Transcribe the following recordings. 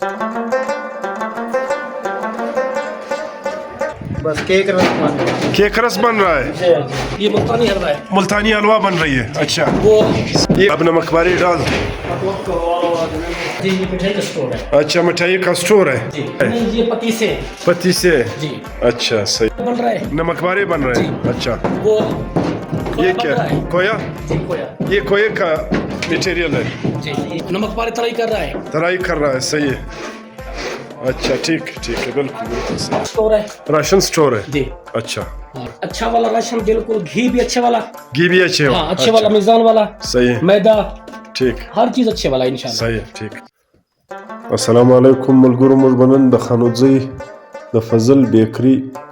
बस केक रस बन रहा है। केक रस बन रहा है। ये मुल्तानी हलवा है। मुल्तानी हलवा बन रही है। अच्छा, वो ये अब नमकबारी डाल। जी, ये मिठाई का स्टोर है। अच्छा, मिठाई का स्टोर है। जी, नहीं ये पतीसे पतीसे। जी अच्छा, सही। बन रहा है। नमकबारे बन रहे हैं। अच्छा, वो ये बन क्या रहा है। कोया? जी कोया। ये कोये का मटेरियल है। जी नमक पारे तलाई कर रहा है। तराई कर रहा है। सही है। अच्छा, ठीक ठीक है, बिल्कुल बिल्कुल सही। स्टोर है। राशन स्टोर है। जी अच्छा, अच्छा वाला राशन, बिल्कुल घी भी अच्छे वाला। घी भी अच्छे हो। हाँ, अच्छे वाला, मिजान वाला। सही है। मैदा, ठीक, हर चीज अच्छे वाला इंशाल्लाह। सही है, ठीक। अस्सलाम वालेकुम मलगुरु मुजबनन द खानुज़ई द फजल बेकरी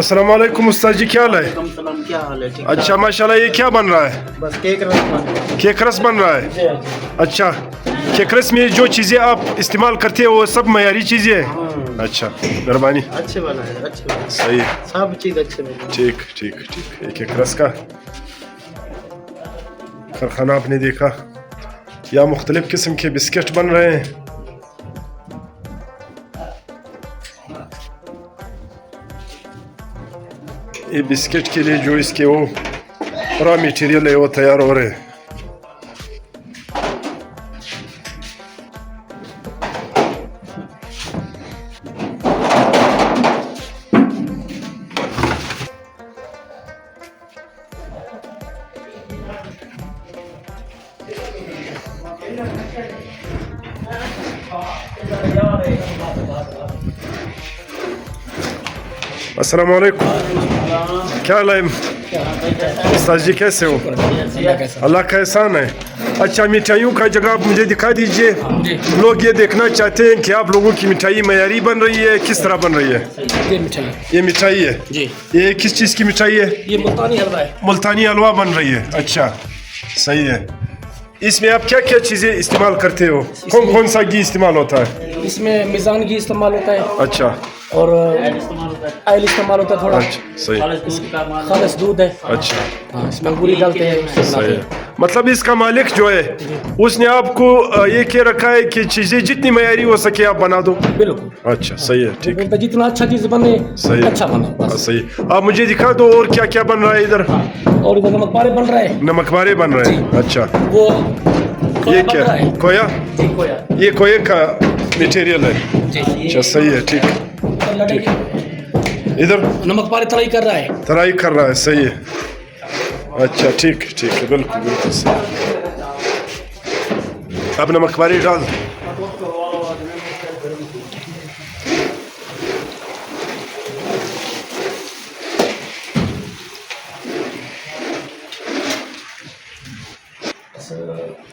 अस्सलाम वालेकुम उस्ताद जी, क्या हाल है? सलाम, क्या हाल है? ठीक। अच्छा, माशाल्लाह, ये क्या बन रहा है? बस केक रस बन रहा है। केक रस बन रहा है। जी। अच्छा, केक रस में जो चीज़ें आप इस्तेमाल करते हो वो सब मयारी चीज़ें हैं? अच्छा, मेहरबानी। अच्छे वाला है, अच्छे वाला। सही है, सब चीज अच्छे वाला। ठीक ठीक ठीक। ये केक रस का कारखाना आपने देखा। या मुख्तलिफ किस्म के बिस्किट बन रहे हैं। ये बिस्किट के लिए जो इसके वो रॉ मटेरियल है वो तैयार हो रहे हैं। अस्सलाम वालेकुम, क्या हाल है उस्ताद जी, कैसे हो? अल्लाह का एहसान है। अच्छा, मिठाइयों का जगह आप मुझे दिखा दीजिए। लोग ये देखना चाहते हैं कि आप लोगों की मिठाई मयारी बन रही है, किस तरह बन रही है? ये मिठाई है जी। ये किस चीज़ की मिठाई है? ये मुल्तानी हलवा है। मुल्तानी हलवा बन रही है। अच्छा, सही है। इसमें आप क्या क्या चीज़ें इस्तेमाल करते हो? कौन कौन सा घी इस्तेमाल होता है? इसमें मिजान घी इस्तेमाल होता है अच्छा, और ऑयल इस्तेमाल होता है थोड़ा। अच्छा, सही, खालिस दूध है। अच्छा, हाँ, इसमें अंगूरी डालते हैं, उससे सही बनाते है। मतलब इसका मालिक जो है उसने आपको ये कह रखा है कि चीज़ें जितनी मयारी हो सके आप बना दो। हैं। बिल्कुल। अच्छा, सही है, ठीक है, बोलता जितना अच्छा चीज बने, सही है। अच्छा बना हाँ, बस। सही। आप मुझे दिखा दो और क्या क्या बन रहा है इधर? और इधर नमक पारे बन रहा है। नमकबारे बन रहे हैं। अच्छा, वो ये बन क्या रहा है। कोया? जी कोया। ये कोये का मटेरियल है। जी। अच्छा, सही है, ठीक है। ठीक। इधर नमक पारे तलाई कर रहा है। तराई कर रहा है। सही है। अच्छा, ठीक ठीक है, बिल्कुल बिल्कुल सही। अब नमकबारी डाल।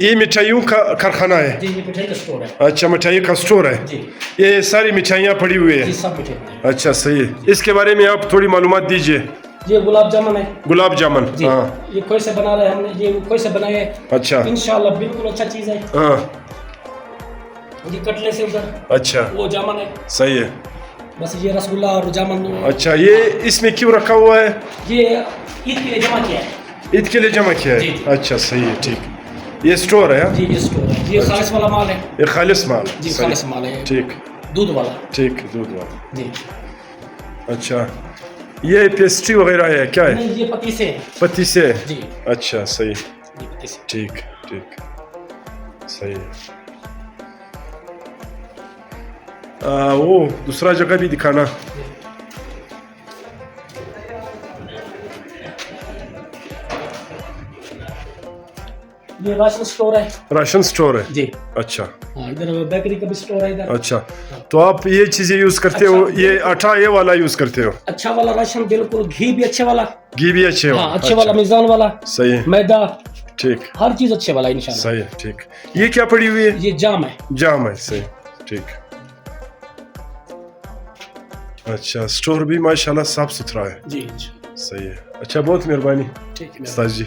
ये मिठाइयों का कारखाना है। जी, ये मिठाई का स्टोर है। अच्छा, मिठाई का स्टोर है। जी। ये सारी मिठाइयाँ पड़ी हुई ये है। सब मिठाई है। अच्छा, सही है। इसके बारे में आप थोड़ी मालूमात दीजिए। ये गुलाब जामुन है। गुलाब जामुन। जी। हाँ, ये कोई से बना रहे हैं हमने, ये कोई से बनाए हैं। अच्छा, इंशाल्लाह बिल्कुल अच्छा चीज है। हाँ, ये कटले से उधर अच्छा, वो जामुन है। सही है। बस ये रसगुल्ला और जामुन। अच्छा, ये इसमें क्यों रखा हुआ है? ये ईद के लिए जमा किया है। ईद के लिए जमा किया जी। है। अच्छा, सही है, ठीक। ये स्टोर है? हाँ? जी, ये स्टोर है। ये खालिस वाला माल है। ये खालिस माल। जी, सही। खालिस माल है। ठीक दूध वाला। ठीक, दूध वाला। जी। अच्छा, ये पेस्ट्री वगैरह है क्या है? नहीं, ये पतीसे है। पतीसे। जी। अच्छा, सही, ये पतीसे। ठीक ठीक, सही है। वो दूसरा जगह भी दिखाना। ये राशन स्टोर है राशन स्टोर है। जी। अच्छा हाँ, इधर बेकरी का भी स्टोर है इधर। अच्छा, तो आप ये चीजें यूज करते हो, ये आटा ये वाला यूज करते हो? अच्छा वाला राशन, बिल्कुल। घी भी अच्छे वाला, घी भी अच्छे वाला? हाँ, अच्छे वाला, मीजान वाला। सही है, मैदा, ठीक, हर चीज अच्छे वाला इंशाल्लाह। सही है, ठीक। ये क्या पड़ी हुई है? ये जाम है। जाम है, सही, ठीक। अच्छा, स्टोर भी माशाल्लाह साफ सुथरा है। जी। सही है, अच्छा, बहुत मेहरबानी ठीक है। उस्ताद जी।